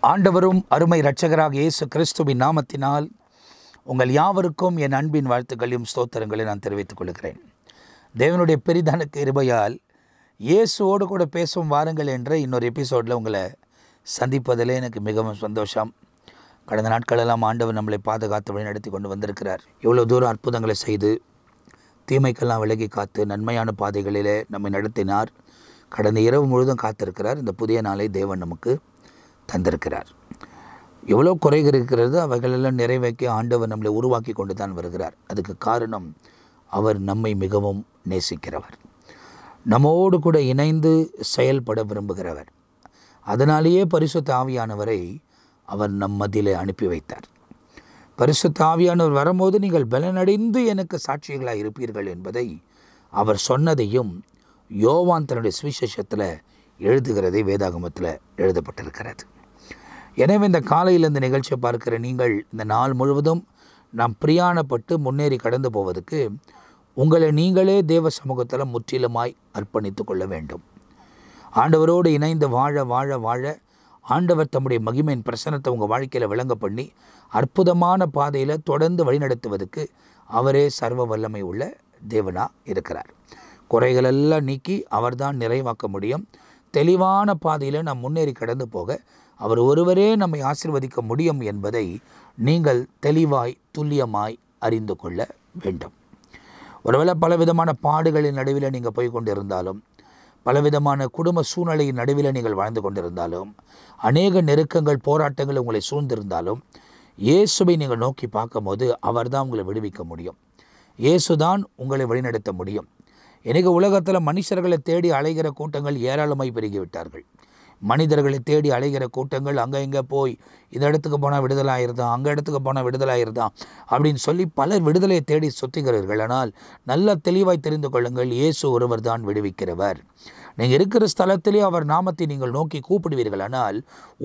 ஆண்டவரும் அருமை இரட்சகராக இயேசு கிறிஸ்துவின் நாமத்தினால் உங்கள் யாவருக்கும் என் அன்பின் வாழ்த்துக்களையும் ஸ்தோத்திரங்களை நான் தெரிவித்துக் கொள்கிறேன். தேவனுடைய பெரிதான கிருபையால் இயேசுவோடு கூட பேசும் வாருங்கள் என்ற இன்னொரு எபிசோடில் உங்களை சந்திப்பதிலே எனக்கு மிகவும் சந்தோஷம். கடந்த நாட்களெல்லாம் ஆண்டவர் நம்மளை பாதுகாத்து வழிநடத்தி கொண்டு வந்திருக்கிறார். இவ்வளோ தூரம் அற்புதங்களை செய்து தீமைக்கெல்லாம் விலகி காத்து நன்மையான பாதைகளிலே நம்மை நடத்தினார். கடந்த இரவு முழுதும் காத்திருக்கிறார். இந்த புதிய நாளை தேவன் நமக்கு தந்திருக்கிறார். எவ்வளோ குறைகள் இருக்கிறது, அவைகளெல்லாம் நிறைவேற்றி ஆண்டவர் நம்மளை உருவாக்கி கொண்டு தான் வருகிறார். அதுக்கு காரணம் அவர் நம்மை மிகவும் நேசிக்கிறவர், நம்மோடு கூட இணைந்து செயல்பட விரும்புகிறவர். அதனாலேயே பரிசுத்த ஆவியானவரை அவர் நம் மத்தியிலே அனுப்பி வைத்தார். பரிசுத்த ஆவியானவர் வரும்போது நீங்கள் பலனடைந்து எனக்கு சாட்சிகளாக இருப்பீர்கள் என்பதை அவர் சொன்னதையும் யோவான் தன்னுடைய சுவிசேஷத்தில் எழுதுகிறதை வேதாகமத்தில் எழுதப்பட்டிருக்கிறது. எனவே இந்த காலையில் இந்த நிகழ்ச்சியை பார்க்கிற நீங்கள் இந்த நாள் முழுவதும் நாம் பிரயாணப்பட்டு முன்னேறி கடந்து போவதற்கு உங்களை நீங்களே தேவ சமூகத்தில் முற்றிலுமாய் அர்ப்பணித்து கொள்ள வேண்டும். ஆண்டவரோடு இணைந்து வாழ வாழ வாழ ஆண்டவர் தம்முடைய மகிமையின் பிரசனத்தை உங்கள் வாழ்க்கையில் விளங்க பண்ணி அற்புதமான பாதையில் தொடர்ந்து வழிநடத்துவதற்கு அவரே சர்வ வல்லமை உள்ள தேவனாக இருக்கிறார். குறைகளெல்லாம் நீக்கி அவர்தான் நிறைவாக்க முடியும். தெளிவான பாதையில் நாம் முன்னேறி கடந்து போக அவர் ஒருவரே நம்மை ஆசீர்வதிக்க முடியும் என்பதை நீங்கள் தெளிவாய் துல்லியமாய் அறிந்து கொள்ள வேண்டும். ஒருவேளை பலவிதமான பாடுகளின் நடுவில் நீங்கள் போய் கொண்டிருந்தாலும், பலவிதமான குடும்ப சூழ்நிலையின் நடுவில் நீங்கள் வாழ்ந்து கொண்டிருந்தாலும், அநேக நெருக்கங்கள் போராட்டங்கள் உங்களை சூழ்ந்திருந்தாலும், இயேசுவை நீங்கள் நோக்கி பார்க்கும்போது அவர் தான் உங்களை விடுவிக்க முடியும். இயேசு தான் உங்களை வழிநடத்த முடியும். எனக்கு உலகத்தில் மனுஷர்களை தேடி அலைகிற கூட்டங்கள் ஏராளமாய் பெருகிவிட்டார்கள். மனிதர்களை தேடி அலைகிற கூட்டங்கள் அங்கே இங்கே போய் இந்த இடத்துக்கு போனால் விடுதலாயிருந்தான், அங்கே இடத்துக்கு போனால் விடுதலாயிருந்தான் அப்படின்னு சொல்லி பலர் விடுதலையை தேடி சுற்றுகிறார்கள். ஆனால் நல்ல தெளிவாய் தெரிந்து கொள்ளுங்கள், இயேசு ஒருவர் தான் விடுவிக்கிறவர். நீங்கள் இருக்கிற ஸ்தலத்திலே அவர் நாமத்தை நீங்கள் நோக்கி கூப்பிடுவீர்கள். ஆனால்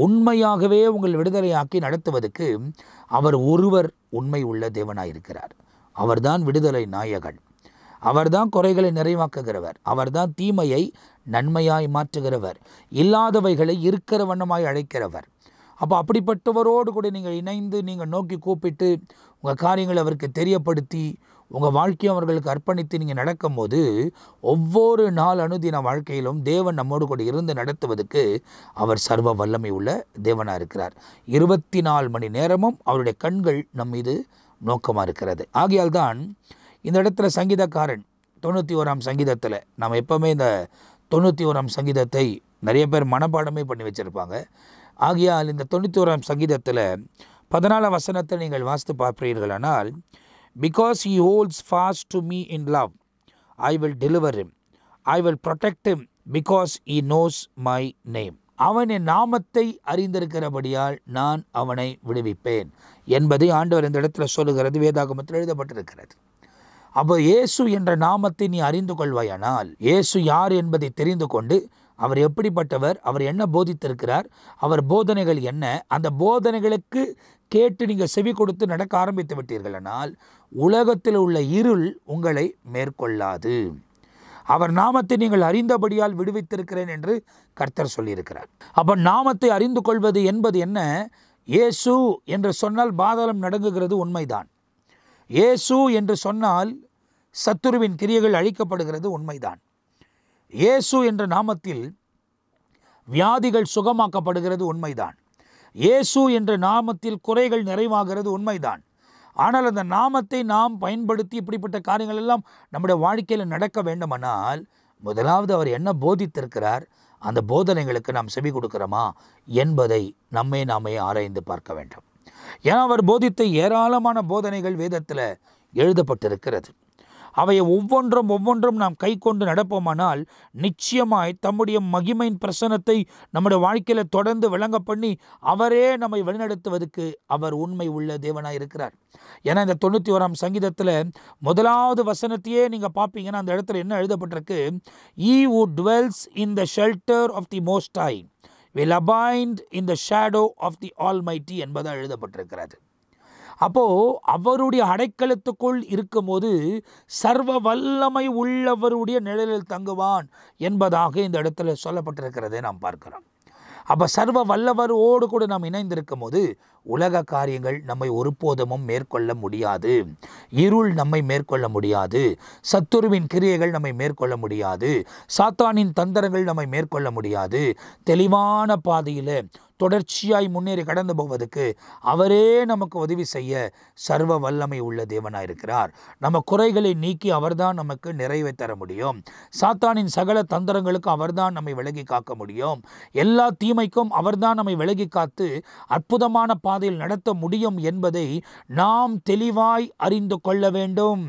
உண்மையாகவே உங்கள் விடுதலையாக்கி நடத்துவதற்கு அவர் ஒருவர் உண்மை உள்ள தேவனாயிருக்கிறார். அவர்தான் விடுதலை நாயகன். அவர்தான் குறைகளை நிறைவாக்குகிறவர். அவர்தான் தீமையை நன்மையாய் மாற்றுகிறவர். இல்லாதவைகளை இருக்கிற வண்ணமாய் அழைக்கிறவர். அப்போ அப்படிப்பட்டவரோடு கூட நீங்கள் இணைந்து நீங்கள் நோக்கி கூப்பிட்டு உங்கள் காரியங்களை அவருக்கு தெரியப்படுத்தி உங்கள் வாழ்க்கையை அவர்களுக்கு அர்ப்பணித்து நீங்கள் நடக்கும்போது ஒவ்வொரு நாள் அனுதின வாழ்க்கையிலும் தேவன் நம்மோடு கூட இருந்து நடத்துவதற்கு அவர் சர்வ வல்லமை உள்ள தேவனாக இருக்கிறார். 24 மணி நேரமும் அவருடைய கண்கள் நம் மீது நோக்கமாக இருக்கிறது. ஆகையால் தான் இந்த இடத்துல சங்கீதக்காரன் 91ஆம் சங்கீதத்தில், நம்ம எப்போவுமே இந்த 91ஆம் சங்கீதத்தை நிறைய பேர் மனப்பாடமே பண்ணி வச்சுருப்பாங்க. ஆகையால் இந்த 91ஆம் சங்கீதத்தில் 14ஆம் வசனத்தை நீங்கள் வாசித்து பார்ப்பீர்களானால், because he holds fast to me in love, I will deliver him, I will protect him because he knows my name. அவன் என் நாமத்தை அறிந்திருக்கிறபடியால் நான் அவனை விடுவிப்பேன் என்பதை ஆண்டவர் இந்த இடத்துல சொல்லுகிறது, வேதாகமத்தில் எழுதப்பட்டிருக்கிறது. அப்போ இயேசு என்ற நாமத்தை நீ அறிந்து கொள்வாயானால், இயேசு யார் என்பதை தெரிந்து கொண்டு அவர் எப்படிப்பட்டவர், அவர் என்ன போதித்திருக்கிறார், அவர் போதனைகள் என்ன, அந்த போதனைகளுக்கு கேட்டு நீங்கள் செவி கொடுத்து நடக்க ஆரம்பித்து விட்டீர்களானால் உலகத்தில் உள்ள இருள் உங்களை மேற்கொள்ளாது. அவர் நாமத்தை நீங்கள் அறிந்தபடியால் விடுவித்திருக்கிறேன் என்று கர்த்தர் சொல்லியிருக்கிறார். அப்போ நாமத்தை அறிந்து கொள்வது என்பது என்ன? இயேசு என்று சொன்னால் பாதாளம் நடுங்குகிறது, உண்மைதான். இயேசு என்று சொன்னால் சத்துருவின் கிரியைகள் அழிக்கப்படுகிறது, உண்மைதான். இயேசு என்ற நாமத்தில் வியாதிகள் சுகமாக்கப்படுகிறது, உண்மைதான். இயேசு என்ற நாமத்தில் குறைகள் நிறைவாகிறது, உண்மைதான். ஆனால் அந்த நாமத்தை நாம் பயன்படுத்தி இப்படிப்பட்ட காரியங்கள் எல்லாம் நம்முடைய வாழ்க்கையில் நடக்க வேண்டுமானால் முதலாவது அவர் என்ன போதித்திருக்கிறார், அந்த போதனைகளுக்கு நாம் செவி கொடுக்கிறோமா என்பதை நாமே ஆராய்ந்து பார்க்க வேண்டும். ஏன்னா அவர் போதித்த ஏராளமான போதனைகள் வேதத்தில் எழுதப்பட்டிருக்கிறது. அவை ஒவ்வொன்றும் நாம் கை கொண்டு நடப்போமானால் நிச்சயமாய் தம்முடைய மகிமையின் பிரசனத்தை நம்முடைய வாழ்க்கையில் தொடர்ந்து விளங்க பண்ணி அவரே நம்மை வழிநடத்துவதற்கு அவர் உண்மை உள்ள தேவனாக இருக்கிறார். ஏன்னா இந்த 91ஆம் சங்கீதத்தில் முதலாவது வசனத்தையே நீங்கள் பார்ப்பீங்கன்னா அந்த இடத்துல என்ன எழுதப்பட்டிருக்கு? He who dwells in the shelter of the Most High will abide in the shadow of the Almighty என்பதாக எழுதப்பட்டிருக்கிறது. அப்போது அவருடைய அடைக்கலத்துக்குள் இருக்கும்போது சர்வ வல்லமை உள்ளவருடைய நிழலில் தங்குவான் என்பதாக இந்த இடத்துல சொல்லப்பட்டிருக்கிறதை நாம் பார்க்கிறோம். அப்போ சர்வ வல்லவரோடு கூட நாம் இணைந்திருக்கும் போது உலக காரியங்கள் நம்மை ஒருபோதுமும் மேற்கொள்ள முடியாது. இருள் நம்மை மேற்கொள்ள முடியாது. சத்துருவின் கிரியைகள் நம்மை மேற்கொள்ள முடியாது. சாத்தானின் தந்திரங்கள் நம்மை மேற்கொள்ள முடியாது. தெளிவான பாதையில் தொடர்ச்சியாய் முன்னேறி கடந்து போவதற்கு அவரே நமக்கு உதவி செய்ய சர்வ வல்லமை உள்ள தேவனாயிருக்கிறார். நம்ம குறைகளை நீக்கி அவர்தான் நமக்கு நிறைவை தர முடியும். சாத்தானின் சகல தந்திரங்களுக்கு அவர்தான் நம்மை விலகி காக்க முடியும். எல்லா தீமைக்கும் அவர்தான் நம்மை விலகி காத்து அற்புதமான பாதையில் நடத்த முடியும் என்பதை நாம் தெளிவாய் அறிந்து கொள்ள வேண்டும்.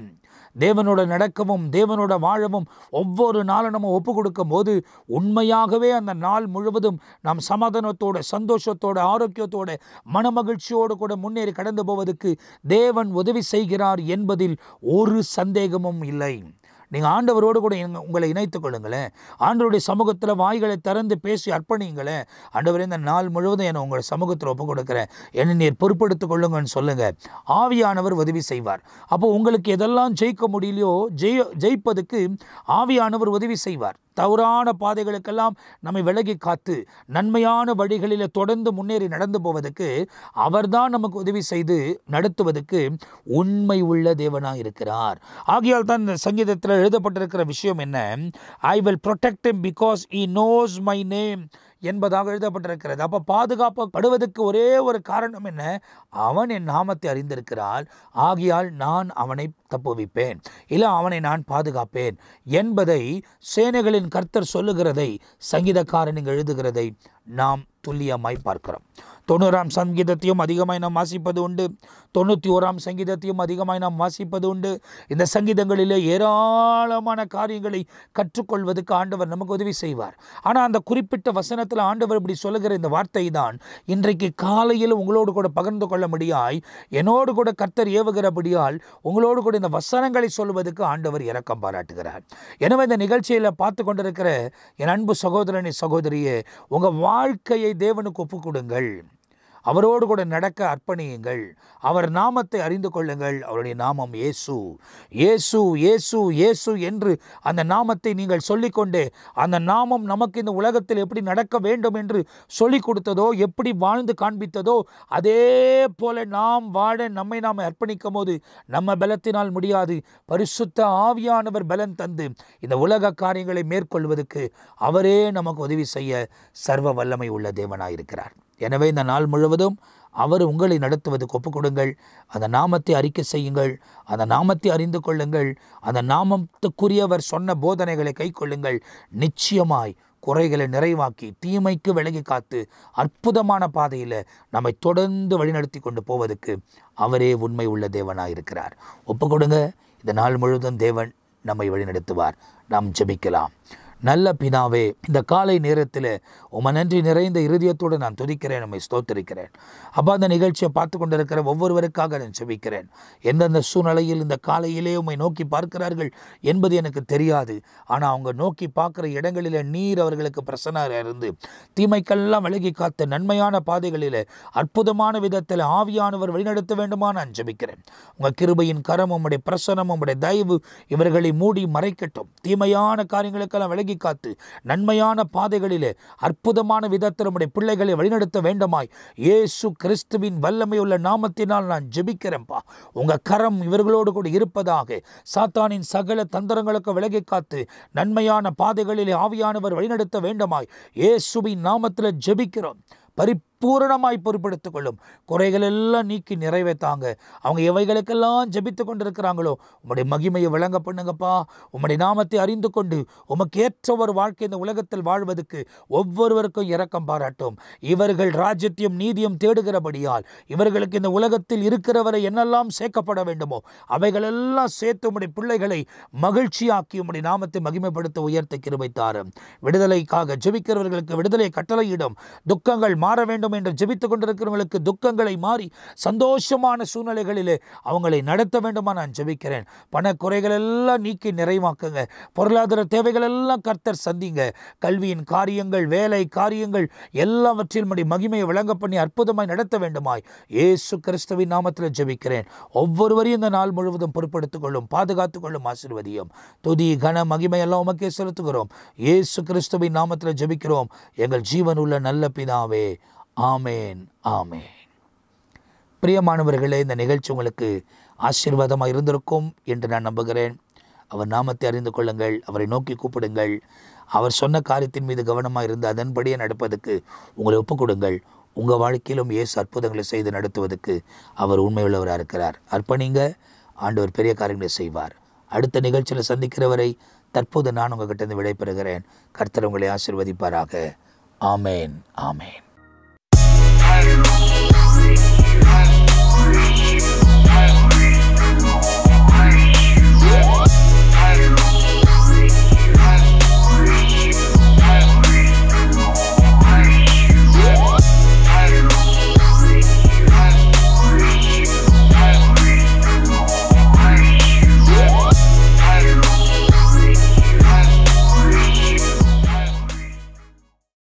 தேவனோட நடக்கவும் தேவனோட வாழவும் ஒவ்வொரு நாளும் நம்ம ஒப்பு கொடுக்கும் போது உண்மையாகவே அந்த நாள் முழுவதும் நாம் சமாதானத்தோட, சந்தோஷத்தோட, ஆரோக்கியத்தோட, மனமகிழ்ச்சியோடு கூட முன்னேறி கடந்து போவதற்கு தேவன் உதவி செய்கிறார் என்பதில் ஒரு சந்தேகமும் இல்லை. நீங்கள் ஆண்டவரோடு கூட உங்களை இணைத்துக் கொள்ளுங்களேன். ஆண்டவருடைய சமூகத்தில் வாய்களை திறந்து பேசி அர்ப்பணிங்களேன். ஆண்டவரே, இந்த நாள் முழுவதும் என்னை உங்கள் சமூகத்தில் ஒப்பு கொடுக்குறேன், என்னை நீர் பொறுப்படுத்திக் கொள்ளுங்கன்னு சொல்லுங்கள். ஆவியானவர் உதவி செய்வார். அப்போ உங்களுக்கு எதெல்லாம் ஜெயிக்க முடியலையோ ஜெயிப்பதுக்கு ஆவியானவர் உதவி செய்வார். தவறான பாதைகளுக்கெல்லாம் நம்மை விலகி காத்து நன்மையான வழிகளில் தொடர்ந்து முன்னேறி நடந்து போவதற்கு அவர்தான் நமக்கு உதவி செய்து நடத்துவதற்கு உண்மை உள்ள தேவனாக இருக்கிறார். ஆகையால் தான் இந்த சங்கீதத்தில் எழுதப்பட்டிருக்கிற விஷயம் என்ன? I will protect him because he knows my name என்பதாக எழுதப்பட்டிருக்கிறது. அப்போ பாதுகாக்கப்படுவதற்கு ஒரே ஒரு காரணம் என்ன? அவன் என் நாமத்தை அறிந்திருக்கிறாள், ஆகையால் நான் அவனை தப்புவிப்பேன், இல்லை அவனை நான் பாதுகாப்பேன் என்பதை சேனைகளின் கர்த்தர் சொல்லுகிறதை, சங்கீதக்காரன் இங்கு எழுதுகிறதை நாம் துல்லியமாய் பார்க்கிறோம். 90ஆம் சங்கீதத்தையும் அதிகமாய் நாம் வாசிப்பது உண்டு. 91ஆம் சங்கீதத்தையும் அதிகமாய் நாம் வாசிப்பது உண்டு. இந்த சங்கீதங்களிலே ஏராளமான காரியங்களை கற்றுக்கொள்வதற்கு ஆண்டவர் நமக்கு உதவி செய்வார். ஆனால் அந்த குறிப்பிட்ட வசனத்தில் ஆண்டவர் இப்படி சொல்லுகிற இந்த வார்த்தை தான் இன்றைக்கு காலையில் உங்களோடு கூட பகிர்ந்து கொள்ள முடியாய், என்னோடு கூட கர்த்தர் ஏவுகிறபடியால் உங்களோடு கூட இந்த வசனங்களை சொல்வதற்கு ஆண்டவர் இரக்கம் பாராட்டுகிறார். எனவே இந்த நிகழ்ச்சியில் பார்த்து கொண்டிருக்கிற என் அன்பு சகோதரனே, சகோதரியே, உங்கள் வாழ்க்கையை தேவனுக்கு ஒப்புக் கொடுங்கள். அவரோடு கூட நடக்க அர்ப்பணியுங்கள். அவர் நாமத்தை அறிந்து கொள்ளுங்கள். அவருடைய நாமம் இயேசு. இயேசு இயேசு இயேசு என்று அந்த நாமத்தை நீங்கள் சொல்லிக்கொண்டே, அந்த நாமம் நமக்கு இந்த உலகத்தில் எப்படி நடக்க வேண்டும் என்று சொல்லிக் கொடுத்ததோ, எப்படி வாழ்ந்து காண்பித்ததோ, அதே போல நாம் வாழ நம்மை நாம் அர்ப்பணிக்கும் போது நம்ம பலத்தினால் முடியாது. பரிசுத்த ஆவியானவர் பலன் தந்து இந்த உலக காரியங்களை மேற்கொள்வதற்கு அவரே நமக்கு உதவி செய்ய சர்வ வல்லமை உள்ள தேவனாயிருக்கிறார். எனவே இந்த நாள் முழுவதும் அவர் உங்களை நடத்துவதற்கு ஒப்புக் கொடுங்கள். அந்த நாமத்தை அறிக்கை செய்யுங்கள். அந்த நாமத்தை அறிந்து கொள்ளுங்கள். அந்த நாமத்துக்குரியவர் சொன்ன போதனைகளை கை கொள்ளுங்கள். நிச்சயமாய் குறைகளை நிறைவாக்கி தீமைக்கு விலகி காத்து அற்புதமான பாதையில் நம்மை தொடர்ந்து வழிநடத்தி கொண்டு போவதற்கு அவரே உண்மை உள்ள தேவனாயிருக்கிறார். ஒப்புக் கொடுங்க. இந்த நாள் முழுவதும் தேவன் நம்மை வழிநடத்துவார். நாம் ஜெபிக்கலாம். நல்ல பிதாவே, இந்த காலை நேரத்தில் உம நன்றி நிறைந்த இருதயத்தோடு நான் துதிக்கிறேன், நம்மை ஸ்தோத்திரிக்கிறேன். அப்பா, அந்த நிகழ்ச்சியை பார்த்து கொண்டிருக்கிற ஒவ்வொருவருக்காக நான் ஜெபிக்கிறேன். எந்தெந்த சூழ்நிலையில் இந்த காலையிலே உம்மை நோக்கி பார்க்கிறார்கள் என்பது எனக்கு தெரியாது. ஆனால் அவங்க நோக்கி பார்க்குற இடங்களில் நீர் அவர்களுக்கு பிரசன்னாக இருந்து தீமைக்கெல்லாம் விலகி காத்த நன்மையான பாதைகளில் அற்புதமான விதத்தில் ஆவியானவர் வழிநடத்த வேண்டுமா நான் ஜெபிக்கிறேன். உங்கள் கிருபையின் கரம், உம்முடைய பிரசனம், உம்முடைய தயவு இவர்களை மூடி மறைக்கட்டும். தீமையான காரியங்களுக்கெல்லாம் விலகி காத்து நன்மையான பாதைகளிலே அற்புதமான விதத்தில் உம்முடைய பிள்ளைகளை வழிநடத்த வேண்டுமாய் இயேசு கிறிஸ்துவின் வல்லமையுள்ள நாமத்தினால் நான் ஜெபிக்கிறேன்ப்பா. உங்க கரம் இவர்களோடு கூட இருப்பதாக. சாத்தானின் சகல தந்திரங்களுக்கு விலகி காத்து நன்மையான பாதைகளிலே ஆவியானவர் வழிநடத்த வேண்டுமாய் இயேசுவின் நாமத்தில் ஜெபிக்கிறோம். பூரணமாய் பொறுப்படுத்திக் கொள்ளும். குறைகள் எல்லாம் நீக்கி நிறைவேற்றாங்க. அவங்க எவைகளுக்கெல்லாம் ஜெபித்து கொண்டிருக்கிறாங்களோ உம்முடைய மகிமையை விளங்க பண்ணுங்கப்பா. உம்முடைய நாமத்தை அறிந்து கொண்டு உமக்கு ஏற்ற ஒரு வாழ்க்கை இந்த உலகத்தில் வாழ்வதற்கு ஒவ்வொருவருக்கும் இரக்கம் பாராட்டும். இவர்கள் ராஜ்யத்தையும் நீதியும் தேடுகிறபடியால் இவர்களுக்கு இந்த உலகத்தில் இருக்கிறவரை என்னெல்லாம் சேர்க்கப்பட வேண்டுமோ அவைகளெல்லாம் சேர்த்து உம்முடைய பிள்ளைகளை மகிழ்ச்சியாக்கி உம்முடைய நாமத்தை மகிமைப்படுத்த உயர்த்த கிருபை தாரும். விடுதலைக்காக ஜெபிக்கிறவர்களுக்கு விடுதலை கட்டளையிடும். துக்கங்கள் மாற வேண்டும் வேண்டும் என்று ஜெபித்து கொண்டிருக்கிறவங்களுக்கு துக்கங்களை மாறி சந்தோஷமான சூழ்நிலைகளிலே அவங்களை நடத்த வேண்டுமா நான் ஜெபிக்கிறேன். பணக்குறைகள் எல்லாம் நீக்கி நிறைவாக்குங்க. பொருளாதார தேவைகள் எல்லாம் கர்த்தர் சந்திங்க. கல்வியின் காரியங்கள், வேலை காரியங்கள் எல்லாவற்றிலும் மகிமையை விளங்க பண்ணி அற்புதமாய் நடத்த வேண்டுமாய் இயேசு கிறிஸ்துவின் நாமத்தில் ஜெபிக்கிறேன். ஒவ்வொருவரையும் இந்த நாள் முழுவதும் பொறுப்படுத்திக் கொள்ளும், பாதுகாத்துக் கொள்ளும், ஆசீர்வதியும். துதி கன மகிமை எல்லாம் உமக்கே செலுத்துகிறோம். இயேசு கிறிஸ்துவின் நாமத்தில் ஜெபிக்கிறோம் எங்கள் ஜீவனுள்ள நல்ல பிதாவே. ஆமேன், ஆமேன். பிரியமானவர்களே, இந்த நிகழ்ச்சி உங்களுக்கு ஆசீர்வாதமாக இருந்திருக்கும் என்று நான் நம்புகிறேன். அவர் நாமத்தை அறிந்து கொள்ளுங்கள், அவரை நோக்கி கூப்பிடுங்கள். அவர் சொன்ன காரியத்தின் மீது கவனமாக இருந்து அதன்படியே நடப்பதற்கு உங்களை ஒப்புக் கொடுங்கள். உங்கள் வாழ்க்கையிலும் இயேசு அற்புதங்களை செய்து நடத்துவதற்கு அவர் உண்மையுள்ளவராக இருக்கிறார். அர்ப்பணிங்க, ஆண்டவர் பெரிய காரியங்களை செய்வார். அடுத்த நிகழ்ச்சியில் சந்திக்கிறவரை தற்போது நான் உங்ககிட்ட இருந்து விடைபெறுகிறேன். கர்த்தர் உங்களை ஆசீர்வதிப்பாராக. ஆமேன், ஆமேன்.